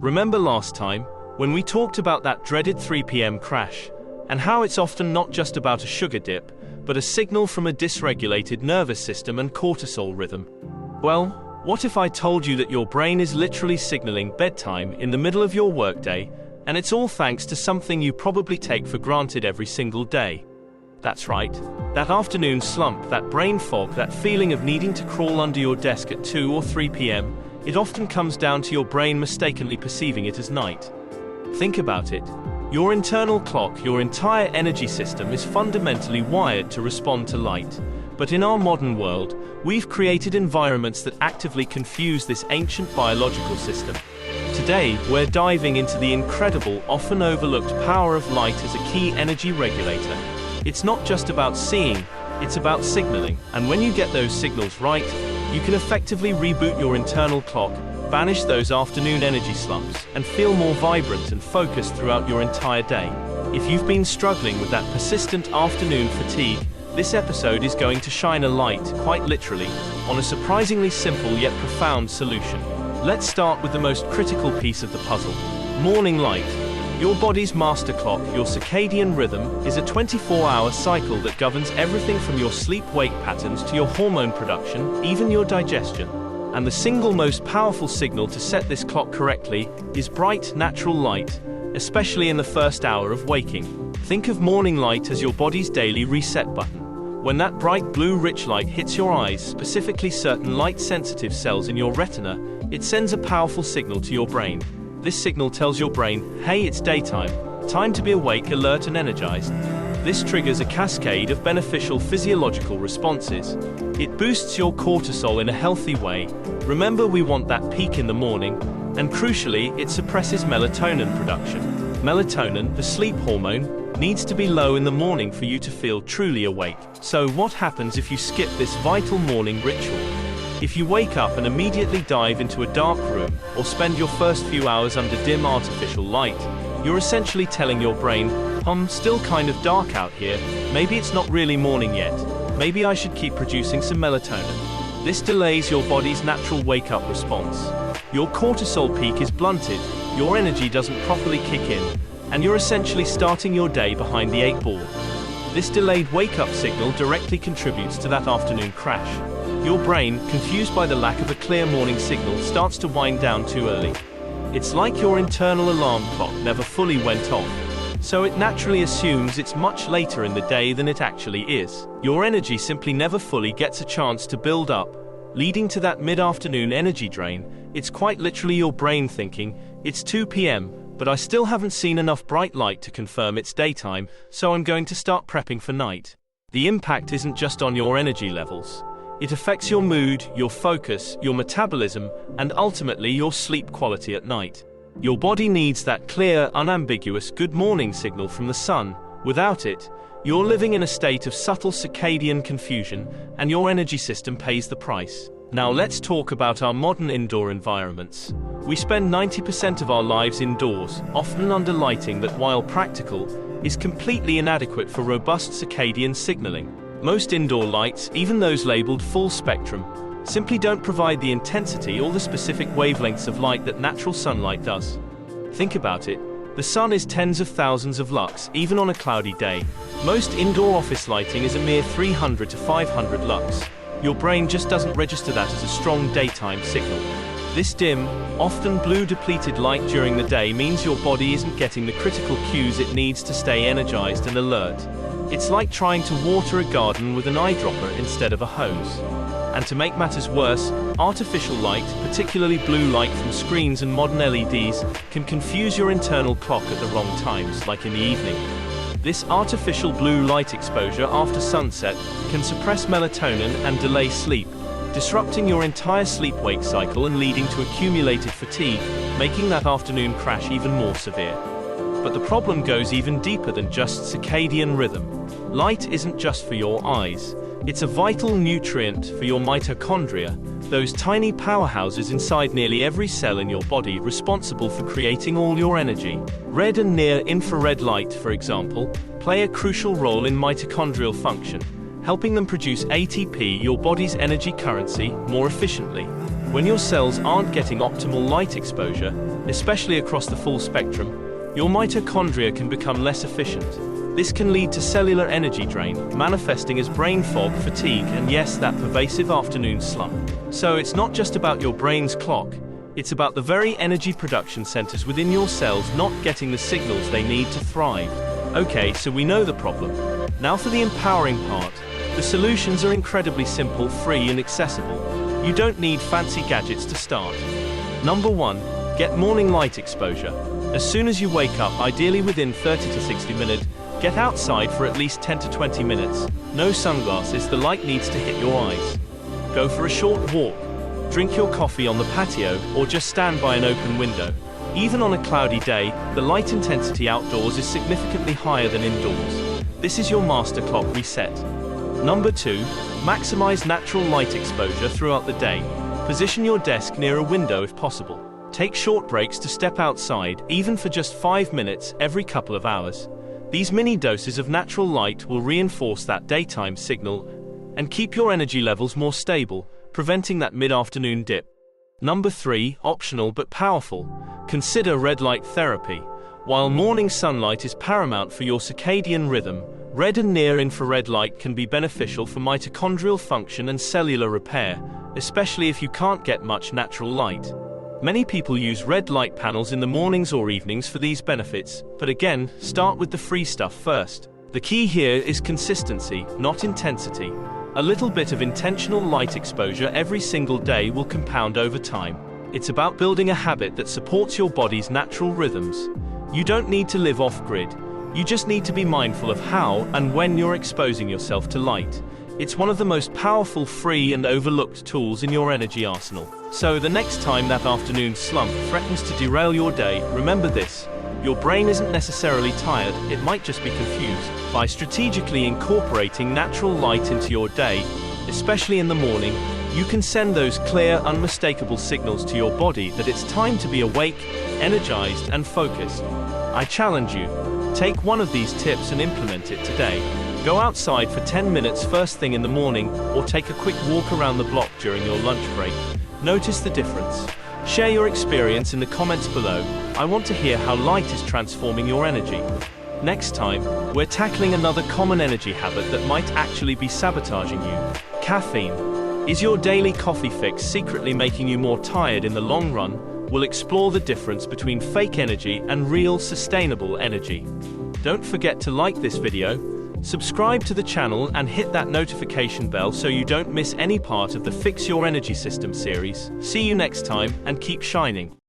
Remember last time, when we talked about that dreaded 3 p.m. crash, and how it's often not just about a sugar dip, but a signal from a dysregulated nervous system and cortisol rhythm? Well, what if I told you that your brain is literally signaling bedtime in the middle of your workday, and it's all thanks to something you probably take for granted every single day? That's right. That afternoon slump, that brain fog, that feeling of needing to crawl under your desk at 2 or 3 p.m., it often comes down to your brain mistakenly perceiving it as night. Think about it. Your internal clock, your entire energy system is fundamentally wired to respond to light. But in our modern world, we've created environments that actively confuse this ancient biological system. Today, we're diving into the incredible, often overlooked power of light as a key energy regulator. It's not just about seeing, it's about signaling. And when you get those signals right, you can effectively reboot your internal clock, banish those afternoon energy slumps, and feel more vibrant and focused throughout your entire day. If you've been struggling with that persistent afternoon fatigue, this episode is going to shine a light, quite literally, on a surprisingly simple yet profound solution. Let's start with the most critical piece of the puzzle: morning light. Your body's master clock, your circadian rhythm, is a 24-hour cycle that governs everything from your sleep-wake patterns to your hormone production, even your digestion. And the single most powerful signal to set this clock correctly is bright, natural light, especially in the first hour of waking. Think of morning light as your body's daily reset button. When that bright blue rich light hits your eyes, specifically certain light-sensitive cells in your retina, it sends a powerful signal to your brain. This signal tells your brain, hey, it's daytime, time to be awake, alert and energized. This triggers a cascade of beneficial physiological responses. It boosts your cortisol in a healthy way. Remember, we want that peak in the morning, and crucially, it suppresses melatonin production. Melatonin, the sleep hormone, needs to be low in the morning for you to feel truly awake. So what happens if you skip this vital morning ritual? If you wake up and immediately dive into a dark room, or spend your first few hours under dim artificial light, you're essentially telling your brain, still kind of dark out here, maybe it's not really morning yet, maybe I should keep producing some melatonin. This delays your body's natural wake-up response. Your cortisol peak is blunted, your energy doesn't properly kick in, and you're essentially starting your day behind the 8 ball. This delayed wake-up signal directly contributes to that afternoon crash. Your brain, confused by the lack of a clear morning signal, starts to wind down too early. It's like your internal alarm clock never fully went off, so it naturally assumes it's much later in the day than it actually is. Your energy simply never fully gets a chance to build up, leading to that mid-afternoon energy drain. It's quite literally your brain thinking, it's 2 p.m., but I still haven't seen enough bright light to confirm it's daytime, so I'm going to start prepping for night. The impact isn't just on your energy levels. It affects your mood, your focus, your metabolism, and ultimately your sleep quality at night. Your body needs that clear, unambiguous good morning signal from the sun. Without it, you're living in a state of subtle circadian confusion, and your energy system pays the price. Now let's talk about our modern indoor environments. We spend 90% of our lives indoors, often under lighting that, while practical, is completely inadequate for robust circadian signaling. Most indoor lights, even those labeled full spectrum, simply don't provide the intensity or the specific wavelengths of light that natural sunlight does. Think about it. The sun is tens of thousands of lux, even on a cloudy day. Most indoor office lighting is a mere 300 to 500 lux. Your brain just doesn't register that as a strong daytime signal. This dim, often blue-depleted light during the day means your body isn't getting the critical cues it needs to stay energized and alert. It's like trying to water a garden with an eyedropper instead of a hose. And to make matters worse, artificial light, particularly blue light from screens and modern LEDs, can confuse your internal clock at the wrong times, like in the evening. This artificial blue light exposure after sunset can suppress melatonin and delay sleep, disrupting your entire sleep-wake cycle and leading to accumulated fatigue, making that afternoon crash even more severe. But the problem goes even deeper than just circadian rhythm. Light isn't just for your eyes. It's a vital nutrient for your mitochondria, those tiny powerhouses inside nearly every cell in your body responsible for creating all your energy. Red and near-infrared light, for example, play a crucial role in mitochondrial function, helping them produce ATP, your body's energy currency, more efficiently. When your cells aren't getting optimal light exposure, especially across the full spectrum, your mitochondria can become less efficient. This can lead to cellular energy drain, manifesting as brain fog, fatigue, and yes, that pervasive afternoon slump. So it's not just about your brain's clock, it's about the very energy production centers within your cells not getting the signals they need to thrive. Okay, so we know the problem. Now for the empowering part. The solutions are incredibly simple, free, and accessible. You don't need fancy gadgets to start. Number 1. Get morning light exposure. As soon as you wake up, ideally within 30 to 60 minutes, get outside for at least 10 to 20 minutes. No sunglasses, the light needs to hit your eyes. Go for a short walk. Drink your coffee on the patio, or just stand by an open window. Even on a cloudy day, the light intensity outdoors is significantly higher than indoors. This is your master clock reset. Number 2. Maximize natural light exposure throughout the day. Position your desk near a window if possible. Take short breaks to step outside, even for just 5 minutes every couple of hours. These mini doses of natural light will reinforce that daytime signal and keep your energy levels more stable, preventing that mid-afternoon dip. Number 3. Optional but powerful. Consider red light therapy. While morning sunlight is paramount for your circadian rhythm, red and near-infrared light can be beneficial for mitochondrial function and cellular repair, especially if you can't get much natural light. Many people use red light panels in the mornings or evenings for these benefits, but again, start with the free stuff first. The key here is consistency, not intensity. A little bit of intentional light exposure every single day will compound over time. It's about building a habit that supports your body's natural rhythms. You don't need to live off-grid. You just need to be mindful of how and when you're exposing yourself to light. It's one of the most powerful, free, and overlooked tools in your energy arsenal. So the next time that afternoon slump threatens to derail your day, remember this. Your brain isn't necessarily tired, it might just be confused. By strategically incorporating natural light into your day, especially in the morning, you can send those clear, unmistakable signals to your body that it's time to be awake, energized, and focused. I challenge you. Take one of these tips and implement it today. Go outside for 10 minutes first thing in the morning, or take a quick walk around the block during your lunch break. Notice the difference. Share your experience in the comments below. I want to hear how light is transforming your energy. Next time, we're tackling another common energy habit that might actually be sabotaging you. Caffeine. Is your daily coffee fix secretly making you more tired in the long run? We'll explore the difference between fake energy and real, sustainable energy. Don't forget to like this video, subscribe to the channel, and hit that notification bell so you don't miss any part of the Fix Your Energy System series. See you next time, and keep shining.